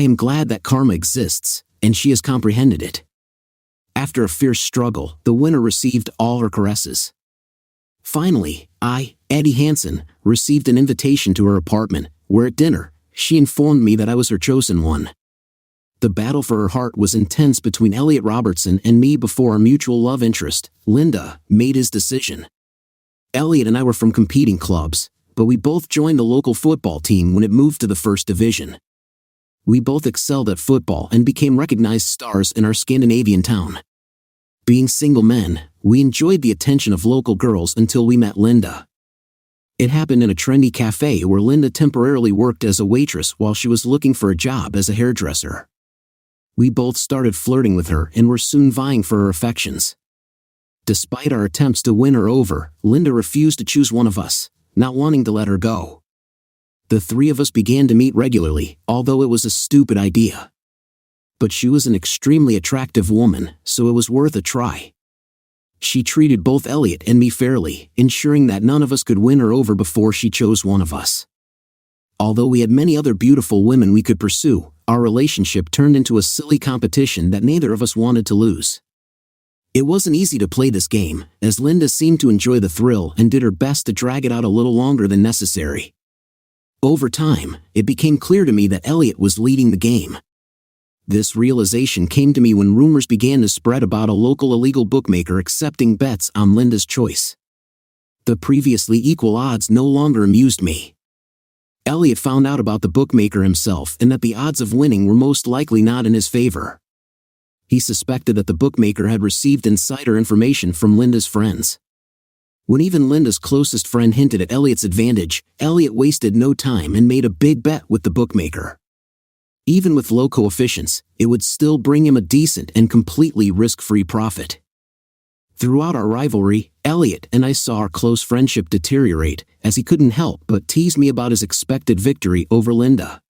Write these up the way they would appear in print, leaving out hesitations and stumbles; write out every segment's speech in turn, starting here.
I am glad that karma exists, and she has comprehended it. After a fierce struggle, the winner received all her caresses. Finally, I, Eddie Hansen, received an invitation to her apartment, where at dinner, she informed me that I was her chosen one. The battle for her heart was intense between Elliot Robertson and me before our mutual love interest, Linda, made his decision. Elliot and I were from competing clubs, but we both joined the local football team when it moved to the first division. We both excelled at football and became recognized stars in our Scandinavian town. Being single men, we enjoyed the attention of local girls until we met Linda. It happened in a trendy cafe where Linda temporarily worked as a waitress while she was looking for a job as a hairdresser. We both started flirting with her and were soon vying for her affections. Despite our attempts to win her over, Linda refused to choose one of us, not wanting to let her go. The three of us began to meet regularly, although it was a stupid idea. But she was an extremely attractive woman, so it was worth a try. She treated both Elliot and me fairly, ensuring that none of us could win her over before she chose one of us. Although we had many other beautiful women we could pursue, our relationship turned into a silly competition that neither of us wanted to lose. It wasn't easy to play this game, as Linda seemed to enjoy the thrill and did her best to drag it out a little longer than necessary. Over time, it became clear to me that Elliot was leading the game. This realization came to me when rumors began to spread about a local illegal bookmaker accepting bets on Linda's choice. The previously equal odds no longer amused me. Elliot found out about the bookmaker himself and that the odds of winning were most likely not in his favor. He suspected that the bookmaker had received insider information from Linda's friends. When even Linda's closest friend hinted at Elliot's advantage, Elliot wasted no time and made a big bet with the bookmaker. Even with low coefficients, it would still bring him a decent and completely risk-free profit. Throughout our rivalry, Elliot and I saw our close friendship deteriorate, as he couldn't help but tease me about his expected victory over Linda.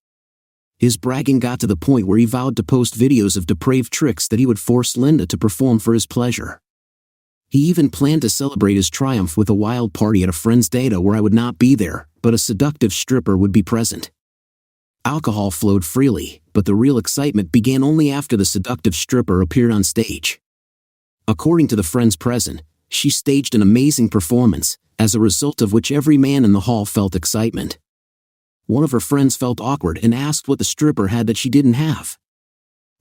His bragging got to the point where he vowed to post videos of depraved tricks that he would force Linda to perform for his pleasure. He even planned to celebrate his triumph with a wild party at a friend's data where I would not be there, but a seductive stripper would be present. Alcohol flowed freely, but the real excitement began only after the seductive stripper appeared on stage. According to the friends present, she staged an amazing performance, as a result of which every man in the hall felt excitement. One of her friends felt awkward and asked what the stripper had that she didn't have.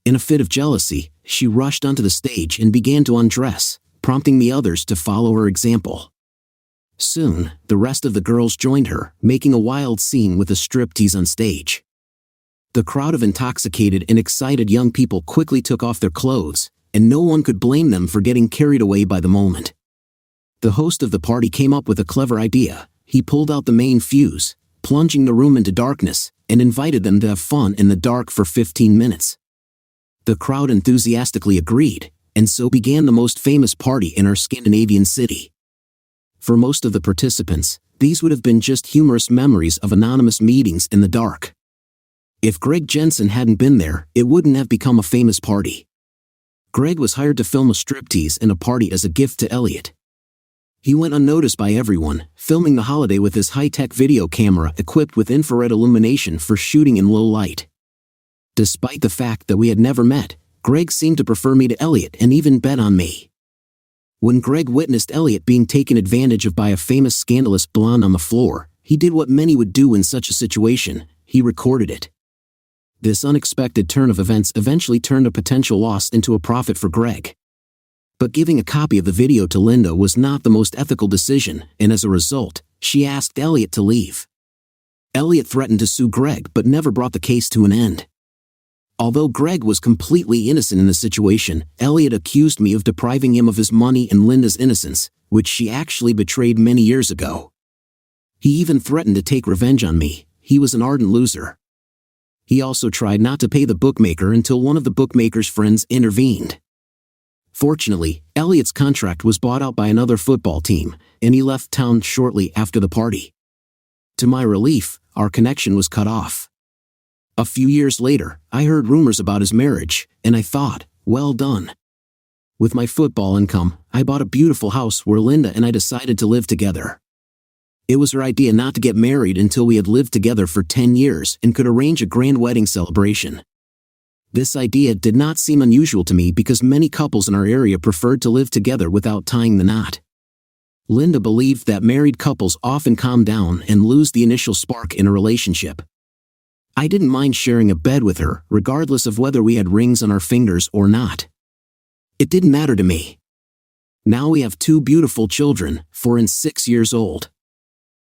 In a fit of jealousy, she rushed onto the stage and began to undress, prompting the others to follow her example. Soon, the rest of the girls joined her, making a wild scene with a striptease on stage. The crowd of intoxicated and excited young people quickly took off their clothes, and no one could blame them for getting carried away by the moment. The host of the party came up with a clever idea. He pulled out the main fuse, plunging the room into darkness, and invited them to have fun in the dark for 15 minutes. The crowd enthusiastically agreed, and so began the most famous party in our Scandinavian city. For most of the participants, these would have been just humorous memories of anonymous meetings in the dark. If Greg Jensen hadn't been there, it wouldn't have become a famous party. Greg was hired to film a striptease and a party as a gift to Elliot. He went unnoticed by everyone, filming the holiday with his high-tech video camera equipped with infrared illumination for shooting in low light. Despite the fact that we had never met, Greg seemed to prefer me to Elliot and even bet on me. When Greg witnessed Elliot being taken advantage of by a famous scandalous blonde on the floor, he did what many would do in such a situation: he recorded it. This unexpected turn of events eventually turned a potential loss into a profit for Greg. But giving a copy of the video to Linda was not the most ethical decision, and as a result, she asked Elliot to leave. Elliot threatened to sue Greg but never brought the case to an end. Although Greg was completely innocent in the situation, Elliot accused me of depriving him of his money and Linda's innocence, which she actually betrayed many years ago. He even threatened to take revenge on me. He was an ardent loser. He also tried not to pay the bookmaker until one of the bookmaker's friends intervened. Fortunately, Elliot's contract was bought out by another football team, and he left town shortly after the party. To my relief, our connection was cut off. A few years later, I heard rumors about his marriage, and I thought, well done. With my football income, I bought a beautiful house where Linda and I decided to live together. It was her idea not to get married until we had lived together for 10 years and could arrange a grand wedding celebration. This idea did not seem unusual to me because many couples in our area preferred to live together without tying the knot. Linda believed that married couples often calm down and lose the initial spark in a relationship. I didn't mind sharing a bed with her, regardless of whether we had rings on our fingers or not. It didn't matter to me. Now we have 2 beautiful children, 4 and 6 years old.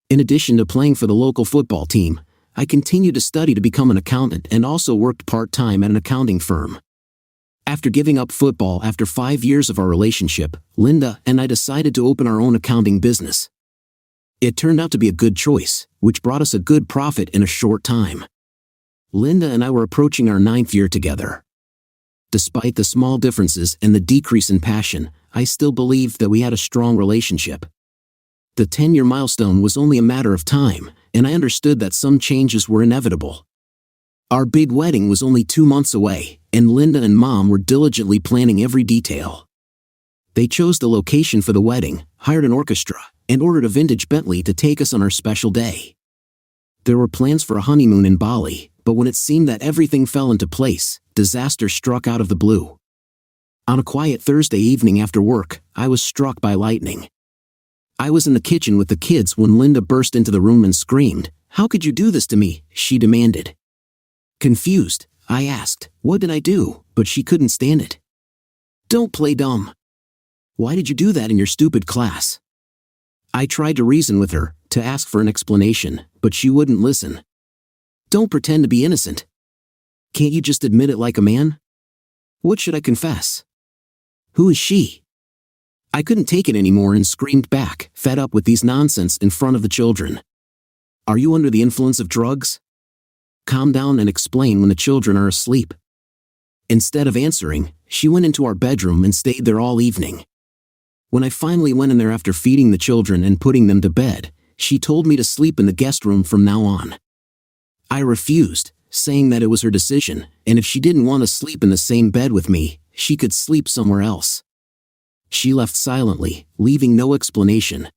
In addition to playing for the local football team, I continued to study to become an accountant and also worked part-time at an accounting firm. After giving up football after 5 years of our relationship, Linda and I decided to open our own accounting business. It turned out to be a good choice, which brought us a good profit in a short time. Linda and I were approaching our 9th year together. Despite the small differences and the decrease in passion, I still believed that we had a strong relationship. The 10-year milestone was only a matter of time, and I understood that some changes were inevitable. Our big wedding was only 2 months away, and Linda and Mom were diligently planning every detail. They chose the location for the wedding, hired an orchestra, and ordered a vintage Bentley to take us on our special day. There were plans for a honeymoon in Bali, but when it seemed that everything fell into place, disaster struck out of the blue. On a quiet Thursday evening after work, I was struck by lightning. I was in the kitchen with the kids when Linda burst into the room and screamed, "How could you do this to me?" she demanded. Confused, I asked, "What did I do?" But she couldn't stand it. "Don't play dumb. Why did you do that in your stupid class?" I tried to reason with her, to ask for an explanation, but she wouldn't listen. "Don't pretend to be innocent. Can't you just admit it like a man? What should I confess? Who is she?" I couldn't take it anymore and screamed back, fed up with these nonsense in front of the children. "Are you under the influence of drugs? Calm down and explain when the children are asleep." Instead of answering, she went into our bedroom and stayed there all evening. When I finally went in there after feeding the children and putting them to bed, she told me to sleep in the guest room from now on. I refused, saying that it was her decision, and if she didn't want to sleep in the same bed with me, she could sleep somewhere else. She left silently, leaving no explanation.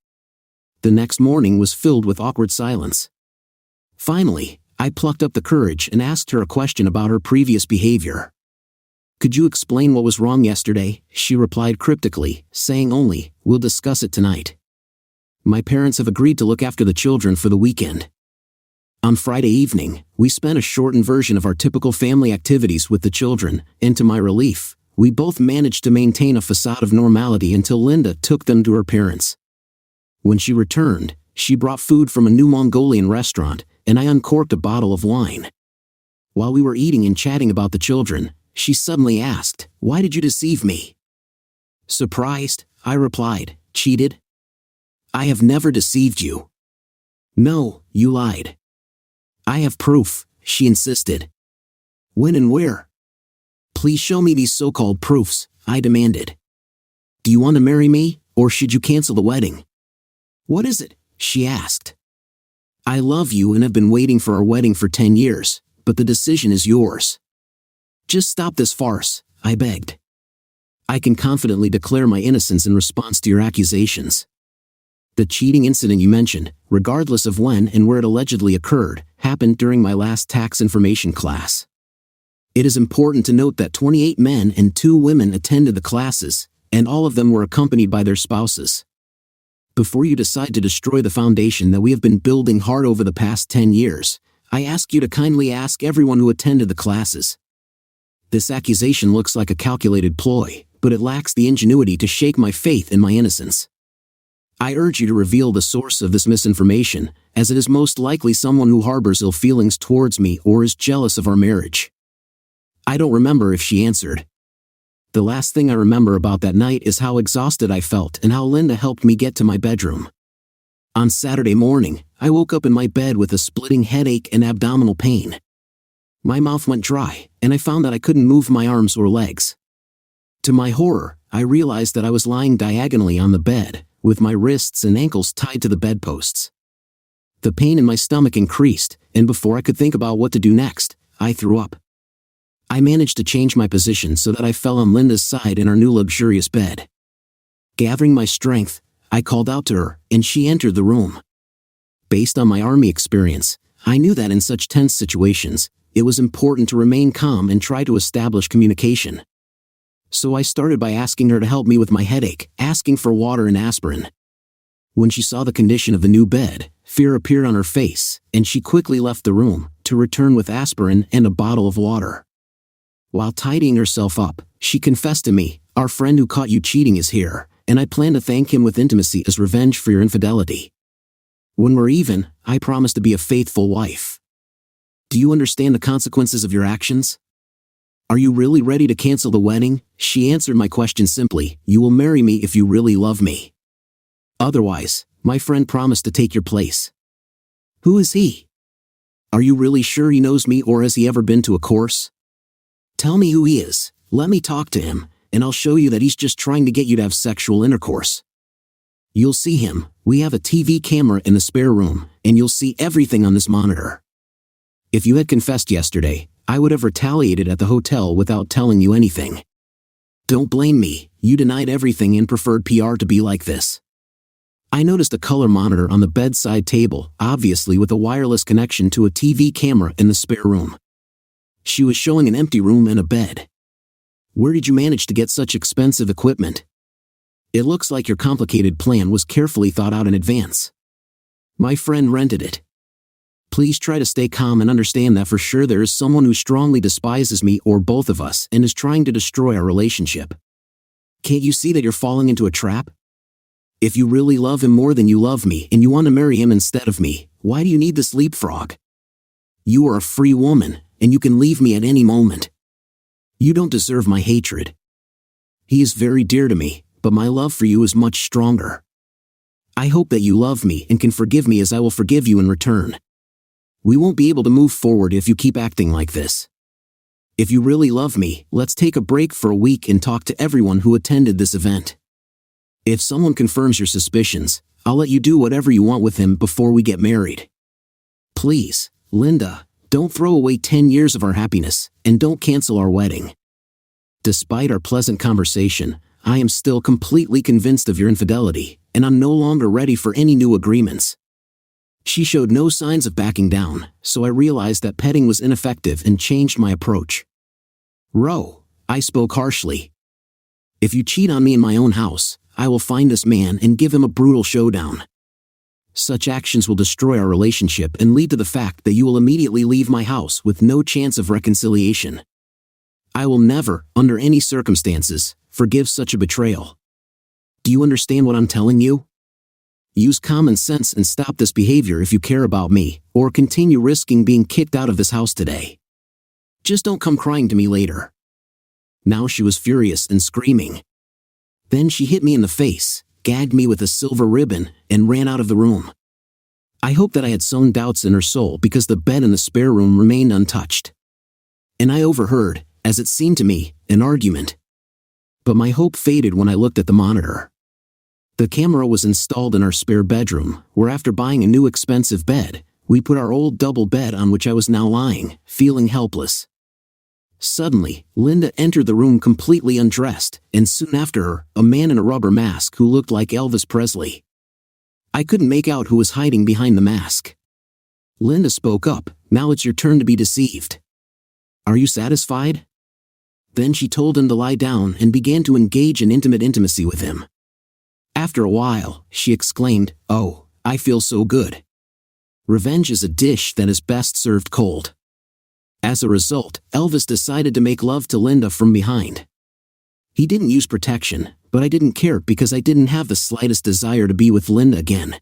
The next morning was filled with awkward silence. Finally, I plucked up the courage and asked her a question about her previous behavior. "Could you explain what was wrong yesterday?" She replied cryptically, saying only, "We'll discuss it tonight. My parents have agreed to look after the children for the weekend." On Friday evening, we spent a shortened version of our typical family activities with the children, and to my relief, we both managed to maintain a facade of normality until Linda took them to her parents. When she returned, she brought food from a new Mongolian restaurant, and I uncorked a bottle of wine. While we were eating and chatting about the children, she suddenly asked, "Why did you deceive me?" Surprised, I replied, "Cheated? I have never deceived you." "No, you lied." "I have proof," she insisted. "When and where?" "Please show me these so-called proofs," I demanded. "Do you want to marry me, or should you cancel the wedding?" "What is it?" she asked. "I love you and have been waiting for our wedding for 10 years, but the decision is yours. Just stop this farce," I begged. "I can confidently declare my innocence in response to your accusations. The cheating incident you mentioned, regardless of when and where it allegedly occurred, happened during my last tax information class. It is important to note that 28 men and 2 women attended the classes, and all of them were accompanied by their spouses. Before you decide to destroy the foundation that we have been building hard over the past 10 years, I ask you to kindly ask everyone who attended the classes. This accusation looks like a calculated ploy, but it lacks the ingenuity to shake my faith in my innocence. I urge you to reveal the source of this misinformation, as it is most likely someone who harbors ill feelings towards me or is jealous of our marriage." I don't remember if she answered. The last thing I remember about that night is how exhausted I felt and how Linda helped me get to my bedroom. On Saturday morning, I woke up in my bed with a splitting headache and abdominal pain. My mouth went dry, and I found that I couldn't move my arms or legs. To my horror, I realized that I was lying diagonally on the bed, with my wrists and ankles tied to the bedposts. The pain in my stomach increased, and before I could think about what to do next, I threw up. I managed to change my position so that I fell on Linda's side in our new luxurious bed. Gathering my strength, I called out to her, and she entered the room. Based on my army experience, I knew that in such tense situations, it was important to remain calm and try to establish communication. So I started by asking her to help me with my headache, asking for water and aspirin. When she saw the condition of the new bed, fear appeared on her face, and she quickly left the room, to return with aspirin and a bottle of water. While tidying herself up, she confessed to me, "Our friend who caught you cheating is here, and I plan to thank him with intimacy as revenge for your infidelity. When we're even, I promise to be a faithful wife. Do you understand the consequences of your actions? Are you really ready to cancel the wedding?" She answered my question simply, "You will marry me if you really love me. Otherwise, my friend promised to take your place." "Who is he? Are you really sure he knows me, or has he ever been to a course? Tell me who he is, let me talk to him, and I'll show you that he's just trying to get you to have sexual intercourse. You'll see him. We have a TV camera in the spare room, and you'll see everything on this monitor. If you had confessed yesterday, I would have retaliated at the hotel without telling you anything. Don't blame me, you denied everything and preferred PR to be like this." I noticed a color monitor on the bedside table, obviously with a wireless connection to a TV camera in the spare room. She was showing an empty room and a bed. "Where did you manage to get such expensive equipment? It looks like your complicated plan was carefully thought out in advance. My friend rented it. Please try to stay calm and understand that for sure there is someone who strongly despises me or both of us and is trying to destroy our relationship. Can't you see that you're falling into a trap? If you really love him more than you love me and you want to marry him instead of me, why do you need this leapfrog? You are a free woman, and you can leave me at any moment. You don't deserve my hatred. He is very dear to me, but my love for you is much stronger. I hope that you love me and can forgive me as I will forgive you in return. We won't be able to move forward if you keep acting like this. If you really love me, let's take a break for a week and talk to everyone who attended this event. If someone confirms your suspicions, I'll let you do whatever you want with him before we get married. Please, Linda, don't throw away 10 years of our happiness, and don't cancel our wedding. Despite our pleasant conversation, I am still completely convinced of your infidelity, and I'm no longer ready for any new agreements." She showed no signs of backing down, so I realized that petting was ineffective and changed my approach. "Ro," I spoke harshly. "If you cheat on me in my own house, I will find this man and give him a brutal showdown. Such actions will destroy our relationship and lead to the fact that you will immediately leave my house with no chance of reconciliation. I will never, under any circumstances, forgive such a betrayal. Do you understand what I'm telling you? Use common sense and stop this behavior if you care about me, or continue risking being kicked out of this house today. Just don't come crying to me later." Now she was furious and screaming. Then she hit me in the face, gagged me with a silver ribbon, and ran out of the room. I hoped that I had sown doubts in her soul because the bed in the spare room remained untouched. And I overheard, as it seemed to me, an argument. But my hope faded when I looked at the monitor. The camera was installed in our spare bedroom, where after buying a new expensive bed, we put our old double bed on which I was now lying, feeling helpless. Suddenly, Linda entered the room completely undressed, and soon after her, a man in a rubber mask who looked like Elvis Presley. I couldn't make out who was hiding behind the mask. Linda spoke up, "Now it's your turn to be deceived. Are you satisfied?" Then she told him to lie down and began to engage in intimacy with him. After a while, she exclaimed, "Oh, I feel so good. Revenge is a dish that is best served cold." As a result, Elvis decided to make love to Linda from behind. He didn't use protection, but I didn't care because I didn't have the slightest desire to be with Linda again.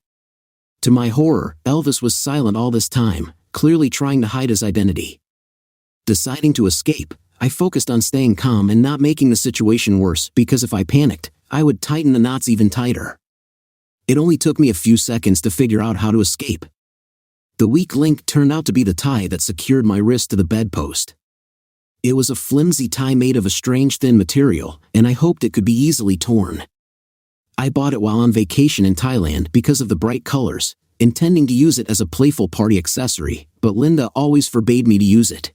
To my horror, Elvis was silent all this time, clearly trying to hide his identity. Deciding to escape, I focused on staying calm and not making the situation worse because if I panicked, I would tighten the knots even tighter. It only took me a few seconds to figure out how to escape. The weak link turned out to be the tie that secured my wrist to the bedpost. It was a flimsy tie made of a strange thin material, and I hoped it could be easily torn. I bought it while on vacation in Thailand because of the bright colors, intending to use it as a playful party accessory, but Linda always forbade me to use it.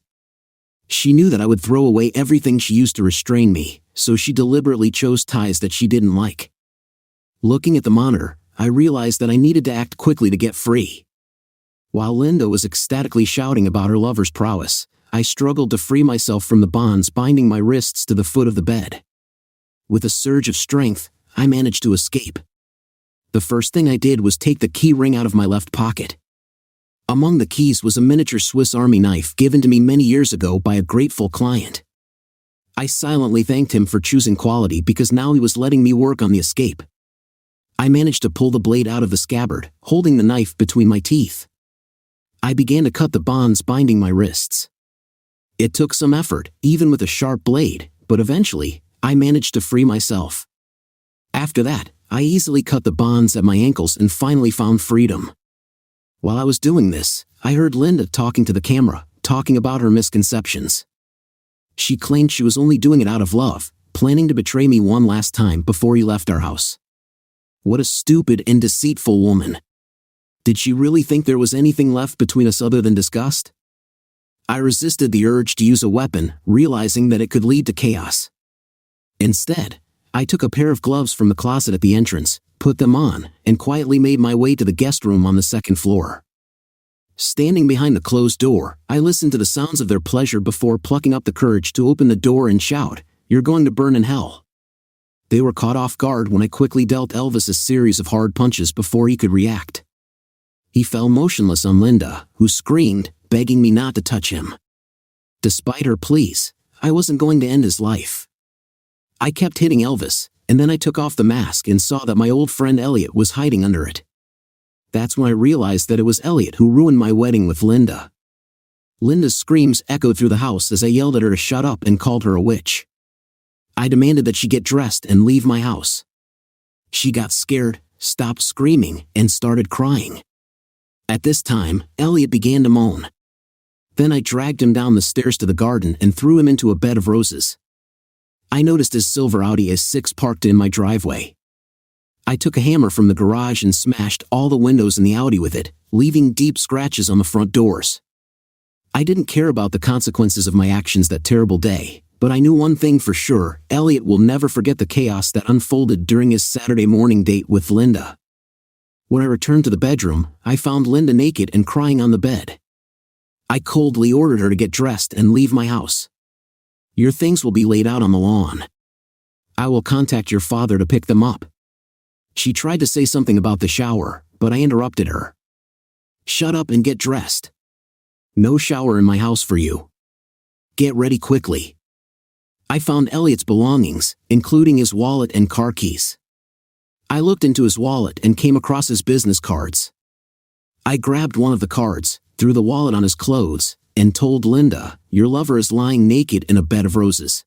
She knew that I would throw away everything she used to restrain me, so she deliberately chose ties that she didn't like. Looking at the monitor, I realized that I needed to act quickly to get free. While Linda was ecstatically shouting about her lover's prowess, I struggled to free myself from the bonds binding my wrists to the foot of the bed. With a surge of strength, I managed to escape. The first thing I did was take the key ring out of my left pocket. Among the keys was a miniature Swiss Army knife given to me many years ago by a grateful client. I silently thanked him for choosing quality because now he was letting me work on the escape. I managed to pull the blade out of the scabbard, holding the knife between my teeth. I began to cut the bonds binding my wrists. It took some effort, even with a sharp blade, but eventually, I managed to free myself. After that, I easily cut the bonds at my ankles and finally found freedom. While I was doing this, I heard Linda talking to the camera, talking about her misconceptions. She claimed she was only doing it out of love, planning to betray me one last time before he left our house. What a stupid and deceitful woman. Did she really think there was anything left between us other than disgust? I resisted the urge to use a weapon, realizing that it could lead to chaos. Instead, I took a pair of gloves from the closet at the entrance, put them on, and quietly made my way to the guest room on the second floor. Standing behind the closed door, I listened to the sounds of their pleasure before plucking up the courage to open the door and shout, "You're going to burn in hell." They were caught off guard when I quickly dealt Elvis a series of hard punches before he could react. He fell motionless on Linda, who screamed, begging me not to touch him. Despite her pleas, I wasn't going to end his life. I kept hitting Elvis, and then I took off the mask and saw that my old friend Elliot was hiding under it. That's when I realized that it was Elliot who ruined my wedding with Linda. Linda's screams echoed through the house as I yelled at her to shut up and called her a witch. I demanded that she get dressed and leave my house. She got scared, stopped screaming, and started crying. At this time, Elliot began to moan. Then I dragged him down the stairs to the garden and threw him into a bed of roses. I noticed his silver Audi S6 parked in my driveway. I took a hammer from the garage and smashed all the windows in the Audi with it, leaving deep scratches on the front doors. I didn't care about the consequences of my actions that terrible day, but I knew one thing for sure: Elliot will never forget the chaos that unfolded during his Saturday morning date with Linda. When I returned to the bedroom, I found Linda naked and crying on the bed. I coldly ordered her to get dressed and leave my house. "Your things will be laid out on the lawn. I will contact your father to pick them up." She tried to say something about the shower, but I interrupted her. "Shut up and get dressed. No shower in my house for you. Get ready quickly." I found Elliot's belongings, including his wallet and car keys. I looked into his wallet and came across his business cards. I grabbed one of the cards, threw the wallet on his clothes, and told Linda, "Your lover is lying naked in a bed of roses.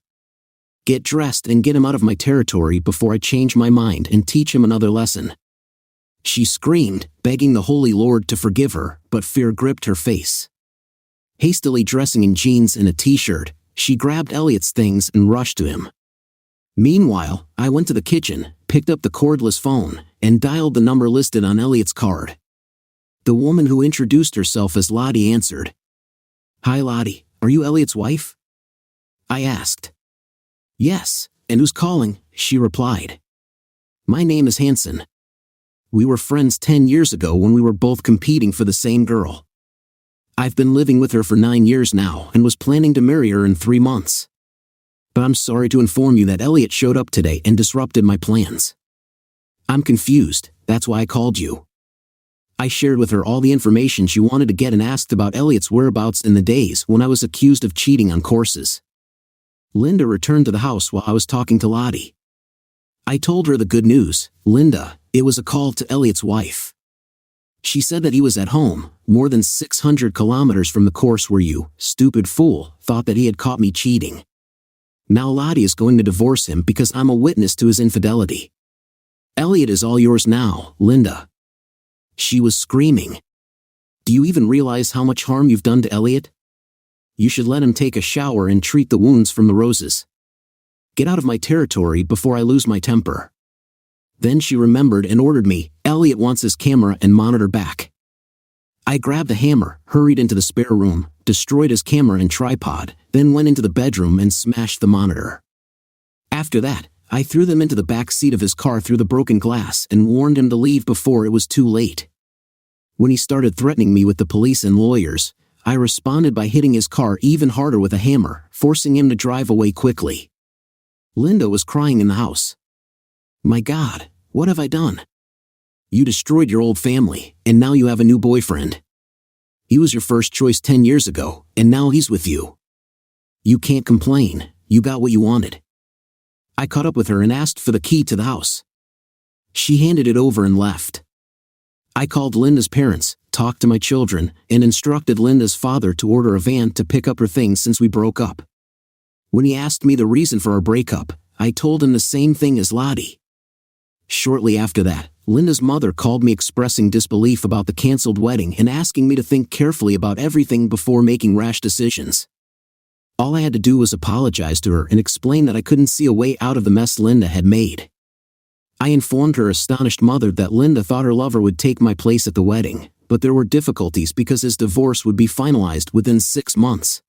Get dressed and get him out of my territory before I change my mind and teach him another lesson." She screamed, begging the Holy Lord to forgive her, but fear gripped her face. Hastily dressing in jeans and a t-shirt, she grabbed Elliot's things and rushed to him. Meanwhile, I went to the kitchen, picked up the cordless phone, and dialed the number listed on Elliot's card. The woman who introduced herself as Lottie answered. "Hi Lottie, are you Elliot's wife?" I asked. "Yes, and who's calling?" she replied. "My name is Hanson. We were friends 10 years ago when we were both competing for the same girl. I've been living with her for 9 years now and was planning to marry her in 3 months. But I'm sorry to inform you that Elliot showed up today and disrupted my plans. I'm confused, that's why I called you." I shared with her all the information she wanted to get and asked about Elliot's whereabouts in the days when I was accused of cheating on courses. Linda returned to the house while I was talking to Lottie. I told her the good news. "Linda, it was a call to Elliot's wife. She said that he was at home, more than 600 kilometers from the course where you, stupid fool, thought that he had caught me cheating. Now Lottie is going to divorce him because I'm a witness to his infidelity. Elliot is all yours now, Linda." She was screaming. "Do you even realize how much harm you've done to Elliot? You should let him take a shower and treat the wounds from the roses. Get out of my territory before I lose my temper." Then she remembered and ordered me, "Elliot wants his camera and monitor back." I grabbed a hammer, hurried into the spare room, destroyed his camera and tripod, then went into the bedroom and smashed the monitor. After that, I threw them into the back seat of his car through the broken glass and warned him to leave before it was too late. When he started threatening me with the police and lawyers, I responded by hitting his car even harder with a hammer, forcing him to drive away quickly. Linda was crying in the house. "My God, what have I done? You destroyed your old family, and now you have a new boyfriend. He was your first choice 10 years ago, and now he's with you. You can't complain, you got what you wanted." I caught up with her and asked for the key to the house. She handed it over and left. I called Linda's parents, talked to my children, and instructed Linda's father to order a van to pick up her things since we broke up. When he asked me the reason for our breakup, I told him the same thing as Lottie. Shortly after that, Linda's mother called me expressing disbelief about the canceled wedding and asking me to think carefully about everything before making rash decisions. All I had to do was apologize to her and explain that I couldn't see a way out of the mess Linda had made. I informed her astonished mother that Linda thought her lover would take my place at the wedding, but there were difficulties because his divorce would be finalized within 6 months.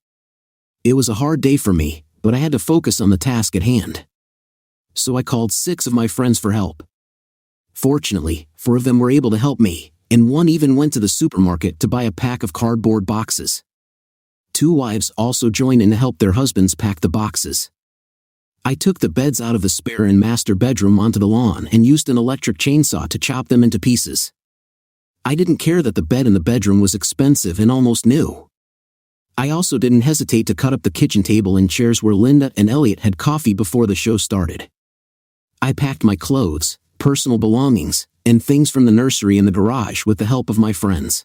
It was a hard day for me, but I had to focus on the task at hand. So I called 6 of my friends for help. Fortunately, 4 of them were able to help me, and 1 even went to the supermarket to buy a pack of cardboard boxes. 2 wives also joined in to help their husbands pack the boxes. I took the beds out of the spare and master bedroom onto the lawn and used an electric chainsaw to chop them into pieces. I didn't care that the bed in the bedroom was expensive and almost new. I also didn't hesitate to cut up the kitchen table and chairs where Linda and Elliot had coffee before the show started. I packed my clothes, personal belongings, and things from the nursery in the garage with the help of my friends.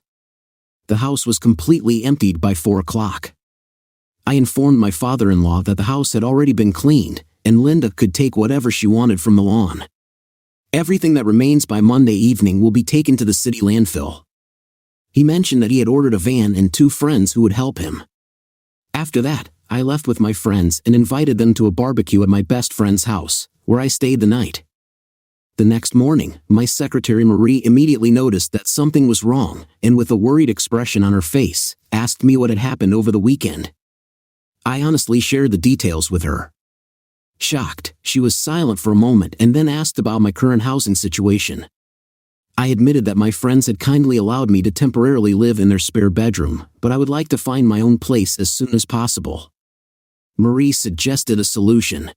The house was completely emptied by 4 o'clock. I informed my father-in-law that the house had already been cleaned, and Linda could take whatever she wanted from the lawn. Everything that remains by Monday evening will be taken to the city landfill. He mentioned that he had ordered a van and 2 friends who would help him. After that, I left with my friends and invited them to a barbecue at my best friend's house, where I stayed the night. The next morning, my secretary Marie immediately noticed that something was wrong, and with a worried expression on her face, asked me what had happened over the weekend. I honestly shared the details with her. Shocked, she was silent for a moment and then asked about my current housing situation. I admitted that my friends had kindly allowed me to temporarily live in their spare bedroom, but I would like to find my own place as soon as possible. Marie suggested a solution.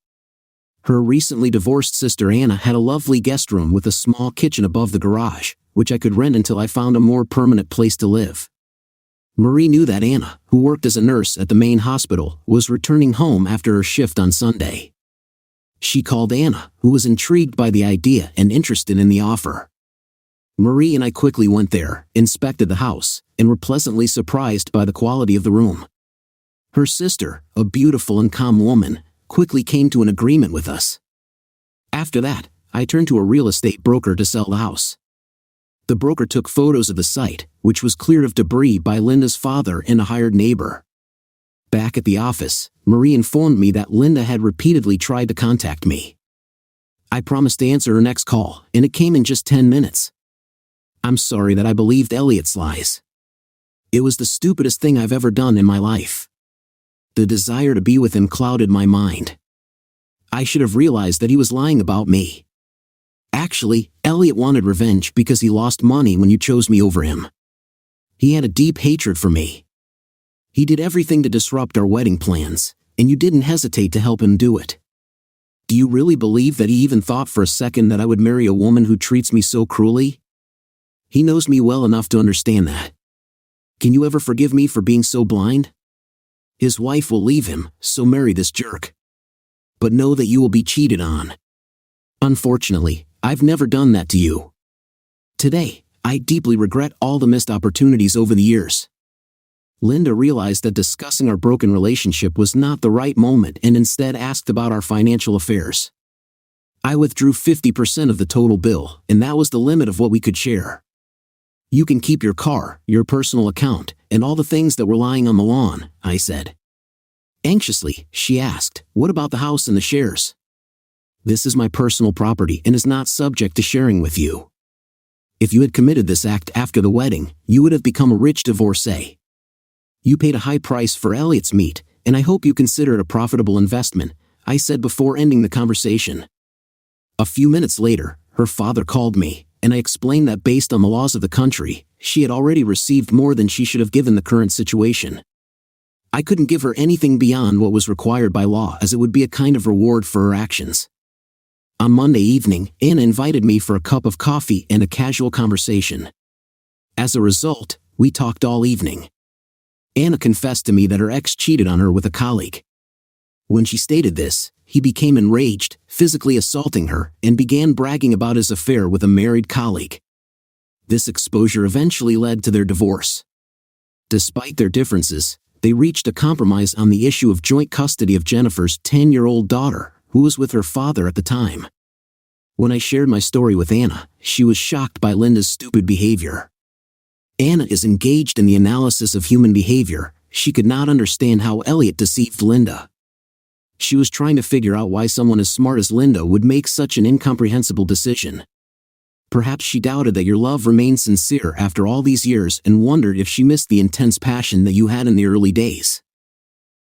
Her recently divorced sister Anna had a lovely guest room with a small kitchen above the garage, which I could rent until I found a more permanent place to live. Marie knew that Anna, who worked as a nurse at the main hospital, was returning home after her shift on Sunday. She called Anna, who was intrigued by the idea and interested in the offer. Marie and I quickly went there, inspected the house, and were pleasantly surprised by the quality of the room. Her sister, a beautiful and calm woman, quickly came to an agreement with us. After that, I turned to a real estate broker to sell the house. The broker took photos of the site, which was cleared of debris by Linda's father and a hired neighbor. Back at the office, Marie informed me that Linda had repeatedly tried to contact me. I promised to answer her next call, and it came in just 10 minutes. I'm sorry that I believed Elliot's lies. It was the stupidest thing I've ever done in my life. The desire to be with him clouded my mind. I should have realized that he was lying about me. Actually, Elliot wanted revenge because he lost money when you chose me over him. He had a deep hatred for me. He did everything to disrupt our wedding plans, and you didn't hesitate to help him do it. Do you really believe that he even thought for a second that I would marry a woman who treats me so cruelly? He knows me well enough to understand that. Can you ever forgive me for being so blind? His wife will leave him, so marry this jerk. But know that you will be cheated on. Unfortunately, I've never done that to you. Today, I deeply regret all the missed opportunities over the years. Linda realized that discussing our broken relationship was not the right moment and instead asked about our financial affairs. I withdrew 50% of the total bill, and that was the limit of what we could share. You can keep your car, your personal account, and all the things that were lying on the lawn, I said. Anxiously, she asked, what about the house and the shares? This is my personal property and is not subject to sharing with you. If you had committed this act after the wedding, you would have become a rich divorcee. You paid a high price for Elliot's meat, and I hope you consider it a profitable investment, I said before ending the conversation. A few minutes later, her father called me, and I explained that based on the laws of the country, she had already received more than she should have given the current situation. I couldn't give her anything beyond what was required by law, as it would be a kind of reward for her actions. On Monday evening, Anna invited me for a cup of coffee and a casual conversation. As a result, we talked all evening. Anna confessed to me that her ex cheated on her with a colleague. When she stated this, he became enraged, physically assaulting her, and began bragging about his affair with a married colleague. This exposure eventually led to their divorce. Despite their differences, they reached a compromise on the issue of joint custody of Jennifer's 10-year-old daughter, who was with her father at the time. When I shared my story with Anna, she was shocked by Linda's stupid behavior. Anna is engaged in the analysis of human behavior. She could not understand how Elliot deceived Linda. She was trying to figure out why someone as smart as Linda would make such an incomprehensible decision. Perhaps she doubted that your love remained sincere after all these years and wondered if she missed the intense passion that you had in the early days.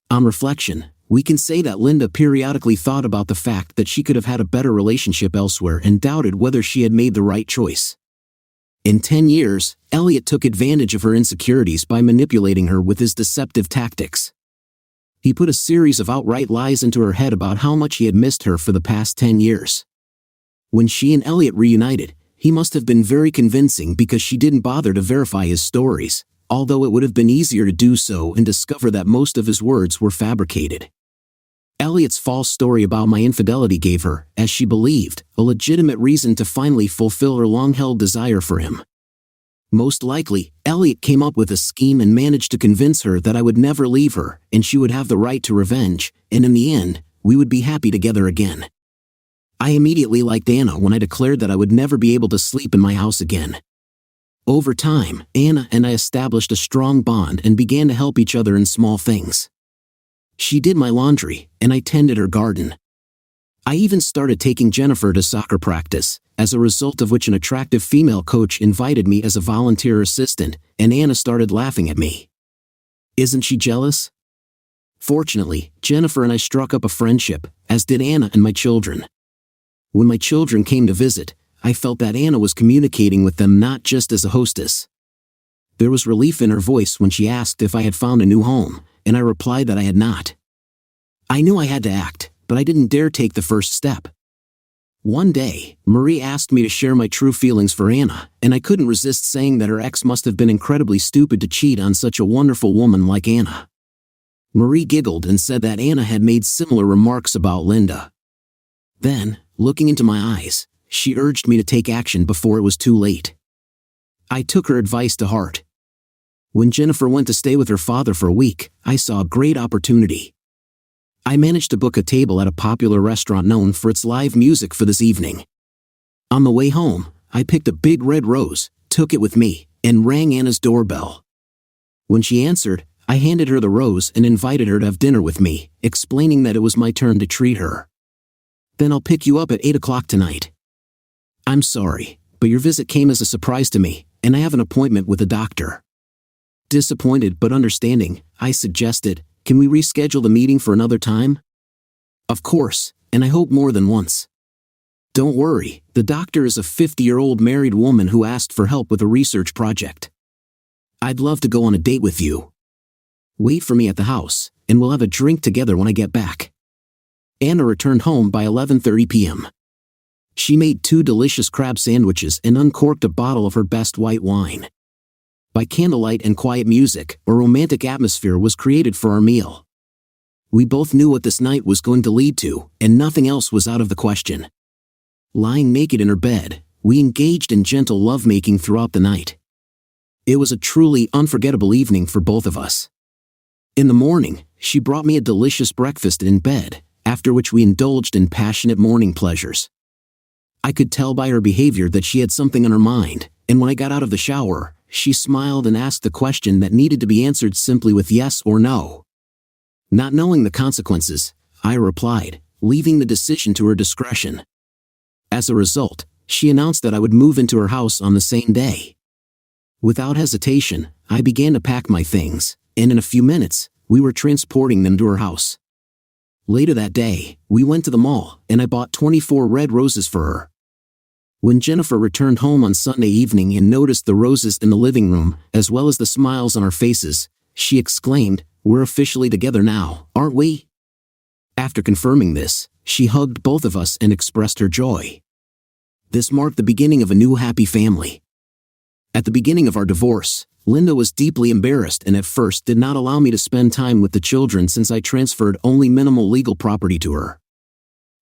On reflection, we can say that Linda periodically thought about the fact that she could have had a better relationship elsewhere and doubted whether she had made the right choice. In 10 years, Elliot took advantage of her insecurities by manipulating her with his deceptive tactics. He put a series of outright lies into her head about how much he had missed her for the past 10 years. When she and Elliot reunited, he must have been very convincing because she didn't bother to verify his stories, although it would have been easier to do so and discover that most of his words were fabricated. Elliot's false story about my infidelity gave her, as she believed, a legitimate reason to finally fulfill her long-held desire for him. Most likely, Elliot came up with a scheme and managed to convince her that I would never leave her, and she would have the right to revenge, and in the end, we would be happy together again. I immediately liked Anna when I declared that I would never be able to sleep in my house again. Over time, Anna and I established a strong bond and began to help each other in small things. She did my laundry, and I tended her garden. I even started taking Jennifer to soccer practice, as a result of which an attractive female coach invited me as a volunteer assistant, and Anna started laughing at me. Isn't she jealous? Fortunately, Jennifer and I struck up a friendship, as did Anna and my children. When my children came to visit, I felt that Anna was communicating with them not just as a hostess. There was relief in her voice when she asked if I had found a new home, and I replied that I had not. I knew I had to act, but I didn't dare take the first step. One day, Marie asked me to share my true feelings for Anna, and I couldn't resist saying that her ex must have been incredibly stupid to cheat on such a wonderful woman like Anna. Marie giggled and said that Anna had made similar remarks about Linda. Then, looking into my eyes, she urged me to take action before it was too late. I took her advice to heart. When Jennifer went to stay with her father for a week, I saw a great opportunity. I managed to book a table at a popular restaurant known for its live music for this evening. On the way home, I picked a big red rose, took it with me, and rang Anna's doorbell. When she answered, I handed her the rose and invited her to have dinner with me, explaining that it was my turn to treat her. Then I'll pick you up at 8 o'clock tonight. I'm sorry, but your visit came as a surprise to me, and I have an appointment with a doctor. Disappointed but understanding, I suggested, can we reschedule the meeting for another time? Of course, and I hope more than once. Don't worry, the doctor is a 50-year-old married woman who asked for help with a research project. I'd love to go on a date with you. Wait for me at the house, and we'll have a drink together when I get back. Anna returned home by 11:30 p.m. She made 2 delicious crab sandwiches and uncorked a bottle of her best white wine. By candlelight and quiet music, a romantic atmosphere was created for our meal. We both knew what this night was going to lead to, and nothing else was out of the question. Lying naked in her bed, we engaged in gentle lovemaking throughout the night. It was a truly unforgettable evening for both of us. In the morning, she brought me a delicious breakfast in bed, after which we indulged in passionate morning pleasures. I could tell by her behavior that she had something on her mind, and when I got out of the shower, she smiled and asked the question that needed to be answered simply with yes or no. Not knowing the consequences, I replied, leaving the decision to her discretion. As a result, she announced that I would move into her house on the same day. Without hesitation, I began to pack my things, and in a few minutes, we were transporting them to her house. Later that day, we went to the mall, and I bought 24 red roses for her. When Jennifer returned home on Sunday evening and noticed the roses in the living room, as well as the smiles on our faces, she exclaimed, "We're officially together now, aren't we?" After confirming this, she hugged both of us and expressed her joy. This marked the beginning of a new happy family. At the beginning of our divorce, Linda was deeply embarrassed and at first did not allow me to spend time with the children since I transferred only minimal legal property to her.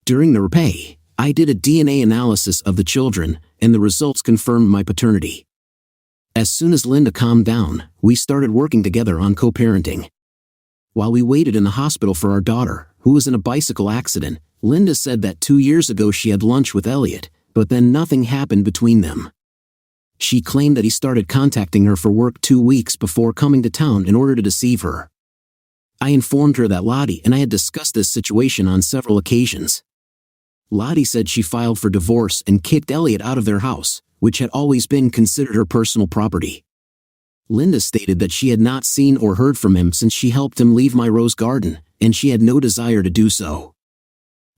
During the repay, I did a DNA analysis of the children, and the results confirmed my paternity. As soon as Linda calmed down, we started working together on co-parenting. While we waited in the hospital for our daughter, who was in a bicycle accident, Linda said that 2 years ago she had lunch with Elliot, but then nothing happened between them. She claimed that he started contacting her for work 2 weeks before coming to town in order to deceive her. I informed her that Lottie and I had discussed this situation on several occasions. Lottie said she filed for divorce and kicked Elliot out of their house, which had always been considered her personal property. Linda stated that she had not seen or heard from him since she helped him leave my rose garden, and she had no desire to do so.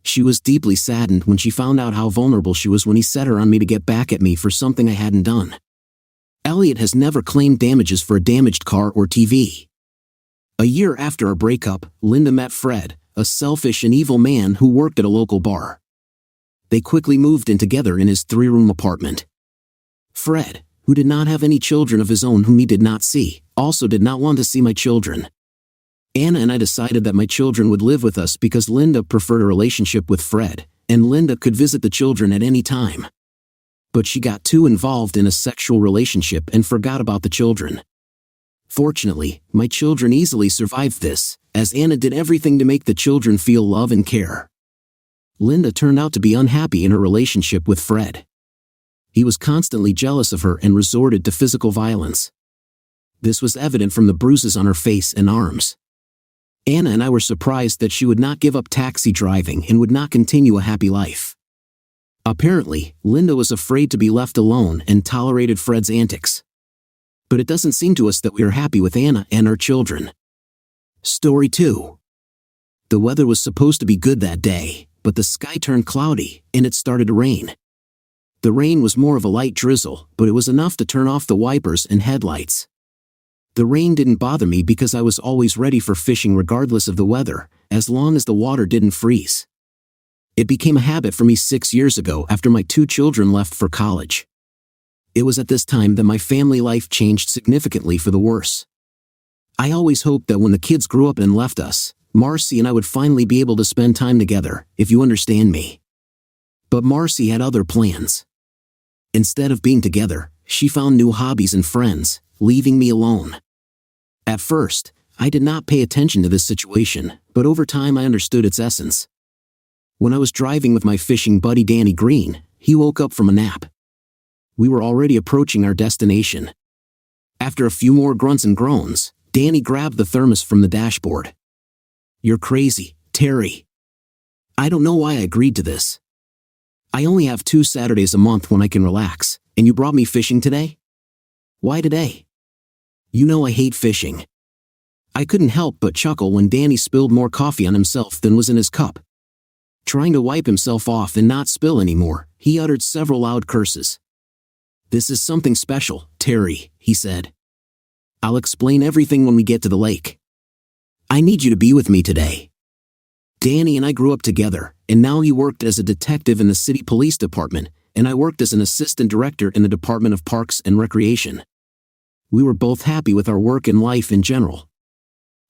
She was deeply saddened when she found out how vulnerable she was when he set her on me to get back at me for something I hadn't done. Elliot has never claimed damages for a damaged car or TV. A year after our breakup, Linda met Fred, a selfish and evil man who worked at a local bar. They quickly moved in together in his 3-room apartment. Fred, who did not have any children of his own whom he did not see, also did not want to see my children. Anna and I decided that my children would live with us because Linda preferred a relationship with Fred, and Linda could visit the children at any time. But she got too involved in a sexual relationship and forgot about the children. Fortunately, my children easily survived this, as Anna did everything to make the children feel love and care. Linda turned out to be unhappy in her relationship with Fred. He was constantly jealous of her and resorted to physical violence. This was evident from the bruises on her face and arms. Anna and I were surprised that she would not give up taxi driving and would not continue a happy life. Apparently, Linda was afraid to be left alone and tolerated Fred's antics. But it doesn't seem to us that we are happy with Anna and our children. Story 2. The weather was supposed to be good that day, but the sky turned cloudy, and it started to rain. The rain was more of a light drizzle, but it was enough to turn off the wipers and headlights. The rain didn't bother me because I was always ready for fishing regardless of the weather, as long as the water didn't freeze. It became a habit for me 6 years ago after my 2 children left for college. It was at this time that my family life changed significantly for the worse. I always hoped that when the kids grew up and left us, Marcy and I would finally be able to spend time together, if you understand me. But Marcy had other plans. Instead of being together, she found new hobbies and friends, leaving me alone. At first, I did not pay attention to this situation, but over time I understood its essence. When I was driving with my fishing buddy Danny Green, he woke up from a nap. We were already approaching our destination. After a few more grunts and groans, Danny grabbed the thermos from the dashboard. "You're crazy, Terry." I don't know why I agreed to this. I only have 2 Saturdays a month when I can relax, and you brought me fishing today? Why today? You know I hate fishing. I couldn't help but chuckle when Danny spilled more coffee on himself than was in his cup. Trying to wipe himself off and not spill anymore, he uttered several loud curses. "This is something special, Terry," he said. "I'll explain everything when we get to the lake. I need you to be with me today." Danny and I grew up together, and now he worked as a detective in the city police department, and I worked as an assistant director in the Department of Parks and Recreation. We were both happy with our work and life in general.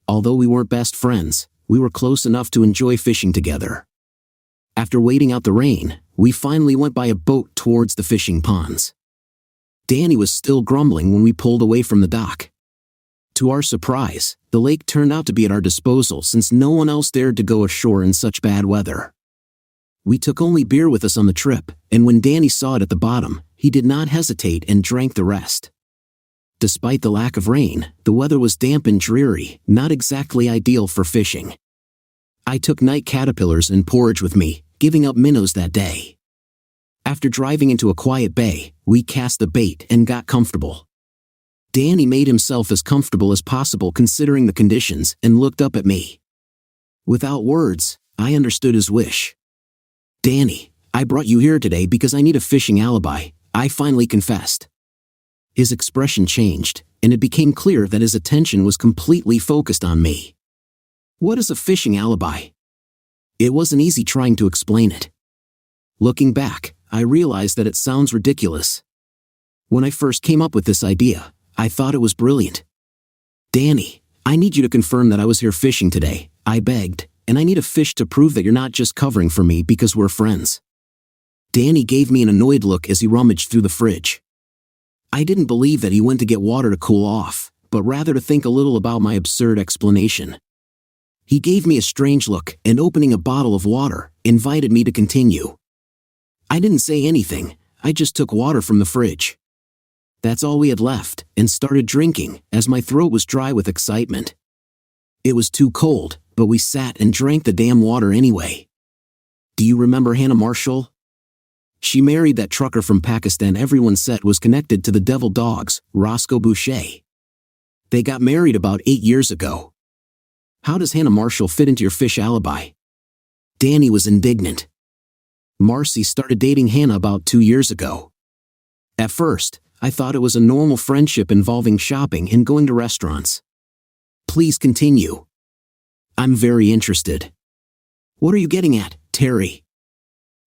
Although we weren't best friends, we were close enough to enjoy fishing together. After waiting out the rain, we finally went by a boat towards the fishing ponds. Danny was still grumbling when we pulled away from the dock. To our surprise, the lake turned out to be at our disposal since no one else dared to go ashore in such bad weather. We took only beer with us on the trip, and when Danny saw it at the bottom, he did not hesitate and drank the rest. Despite the lack of rain, the weather was damp and dreary, not exactly ideal for fishing. I took night caterpillars and porridge with me, giving up minnows that day. After driving into a quiet bay, we cast the bait and got comfortable. Danny made himself as comfortable as possible considering the conditions and looked up at me. Without words, I understood his wish. "Danny, I brought you here today because I need a fishing alibi, I finally confessed. His expression changed, and it became clear that his attention was completely focused on me. What is a fishing alibi? It wasn't easy trying to explain it. Looking back, I realized that it sounds ridiculous. When I first came up with this idea, I thought it was brilliant. Danny, I need you to confirm that I was here fishing today, I begged, and I need a fish to prove that you're not just covering for me because we're friends. Danny gave me an annoyed look as he rummaged through the fridge. I didn't believe that he went to get water to cool off, but rather to think a little about my absurd explanation. He gave me a strange look and, opening a bottle of water, invited me to continue. I didn't say anything, I just took water from the fridge. That's all we had left, and started drinking, as my throat was dry with excitement. It was too cold, but we sat and drank the damn water anyway. Do you remember Hannah Marshall? She married that trucker from Pakistan everyone said was connected to the Devil Dogs, Roscoe Boucher. They got married about 8 years ago. How does Hannah Marshall fit into your fish alibi? Danny was indignant. Marcy started dating Hannah about 2 years ago. At first, I thought it was a normal friendship involving shopping and going to restaurants. Please continue. I'm very interested. What are you getting at, Terry?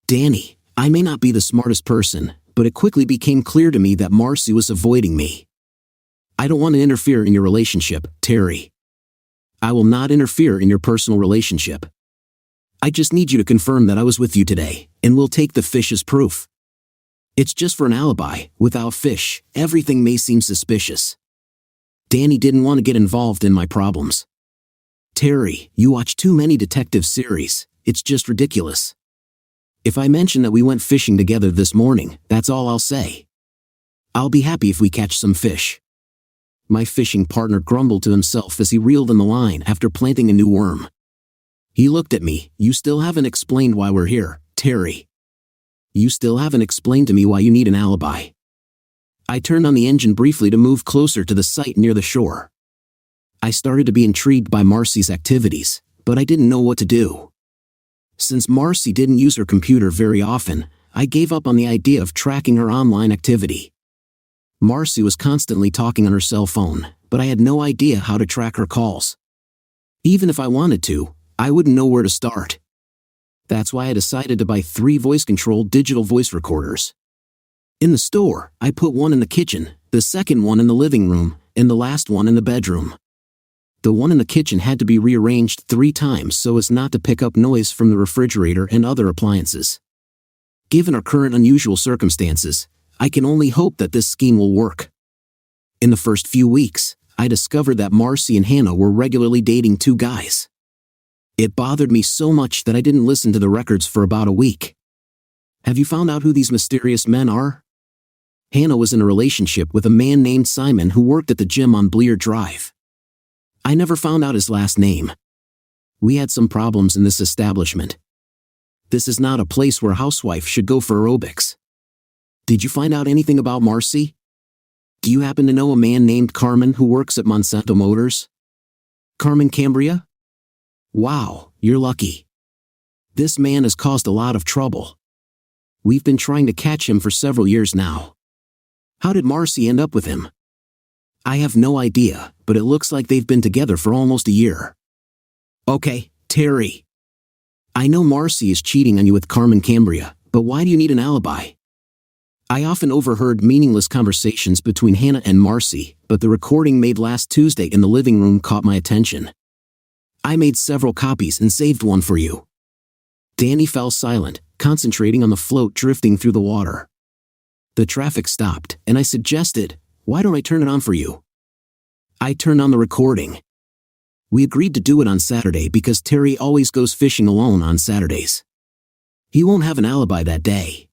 Danny, I may not be the smartest person, but it quickly became clear to me that Marcy was avoiding me. I don't want to interfere in your relationship, Terry. I will not interfere in your personal relationship. I just need you to confirm that I was with you today, and we'll take the fish as proof. It's just for an alibi. Without fish, everything may seem suspicious. Danny didn't want to get involved in my problems. Terry, you watch too many detective series, it's just ridiculous. If I mention that we went fishing together this morning, that's all I'll say. I'll be happy if we catch some fish. My fishing partner grumbled to himself as he reeled in the line after planting a new worm. He looked at me. You still haven't explained why we're here, Terry. You still haven't explained to me why you need an alibi. I turned on the engine briefly to move closer to the site near the shore. I started to be intrigued by Marcy's activities, but I didn't know what to do. Since Marcy didn't use her computer very often, I gave up on the idea of tracking her online activity. Marcy was constantly talking on her cell phone, but I had no idea how to track her calls. Even if I wanted to, I wouldn't know where to start. That's why I decided to buy 3 voice-controlled digital voice recorders. In the store, I put one in the kitchen, the second one in the living room, and the last one in the bedroom. The one in the kitchen had to be rearranged 3 times so as not to pick up noise from the refrigerator and other appliances. Given our current unusual circumstances, I can only hope that this scheme will work. In the first few weeks, I discovered that Marcy and Hannah were regularly dating 2 guys. It bothered me so much that I didn't listen to the records for about a week. Have you found out who these mysterious men are? Hannah was in a relationship with a man named Simon who worked at the gym on Blear Drive. I never found out his last name. We had some problems in this establishment. This is not a place where a housewife should go for aerobics. Did you find out anything about Marcy? Do you happen to know a man named Carmen who works at Monsanto Motors? Carmen Cambria? Wow, you're lucky. This man has caused a lot of trouble. We've been trying to catch him for several years now. How did Marcy end up with him? I have no idea, but it looks like they've been together for almost a year. Okay, Terry. I know Marcy is cheating on you with Carmen Cambria, but why do you need an alibi? I often overheard meaningless conversations between Hannah and Marcy, but the recording made last Tuesday in the living room caught my attention. I made several copies and saved one for you. Danny fell silent, concentrating on the float drifting through the water. The traffic stopped, and I suggested, why don't I turn it on for you? I turned on the recording. We agreed to do it on Saturday because Terry always goes fishing alone on Saturdays. He won't have an alibi that day.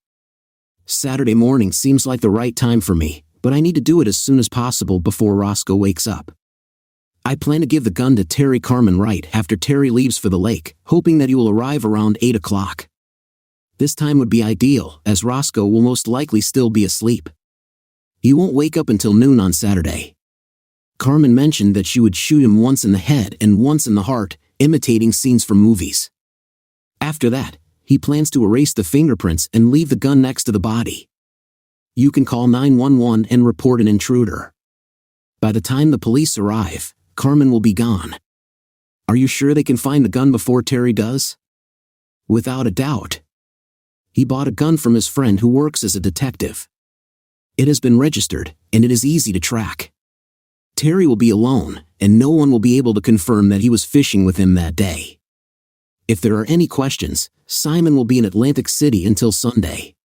Saturday morning seems like the right time for me, but I need to do it as soon as possible before Roscoe wakes up. I plan to give the gun to Terry Carmen right after Terry leaves for the lake, hoping that he will arrive around 8 o'clock. This time would be ideal, as Roscoe will most likely still be asleep. He won't wake up until noon on Saturday. Carmen mentioned that she would shoot him once in the head and once in the heart, imitating scenes from movies. After that, He plans to erase the fingerprints and leave the gun next to the body. You can call 911 and report an intruder. By the time the police arrive, Carmen will be gone. Are you sure they can find the gun before Terry does? Without a doubt. He bought a gun from his friend who works as a detective. It has been registered, and it is easy to track. Terry will be alone, and no one will be able to confirm that he was fishing with him that day. If there are any questions, Simon will be in Atlantic City until Sunday.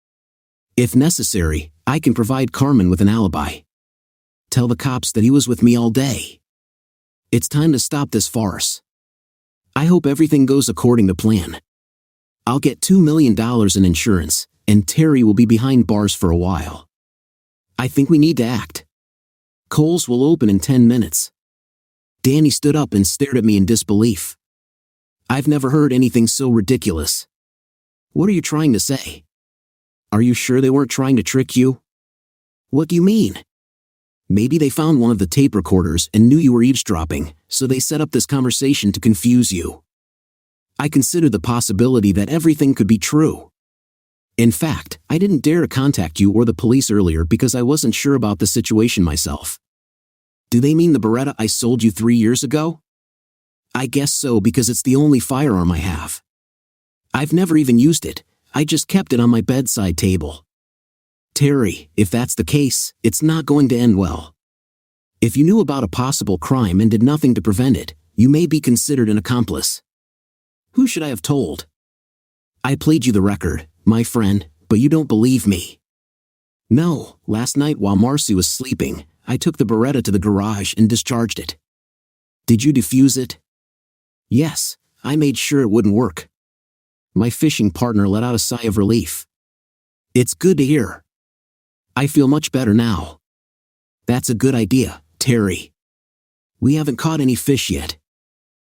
If necessary, I can provide Carmen with an alibi. Tell the cops that he was with me all day. It's time to stop this farce. I hope everything goes according to plan. I'll get $2 million in insurance, and Terry will be behind bars for a while. I think we need to act. Kohl's will open in 10 minutes. Danny stood up and stared at me in disbelief. I've never heard anything so ridiculous. What are you trying to say? Are you sure they weren't trying to trick you? What do you mean? Maybe they found one of the tape recorders and knew you were eavesdropping, so they set up this conversation to confuse you. I considered the possibility that everything could be true. In fact, I didn't dare to contact you or the police earlier because I wasn't sure about the situation myself. Do they mean the Beretta I sold you 3 years ago? I guess so, because it's the only firearm I have. I've never even used it, I just kept it on my bedside table. Terry, if that's the case, it's not going to end well. If you knew about a possible crime and did nothing to prevent it, you may be considered an accomplice. Who should I have told? I played you the record, my friend, but you don't believe me. No, last night while Marcy was sleeping, I took the Beretta to the garage and discharged it. Did you defuse it? Yes, I made sure it wouldn't work. My fishing partner let out a sigh of relief. It's good to hear. I feel much better now. That's a good idea, Terry. We haven't caught any fish yet.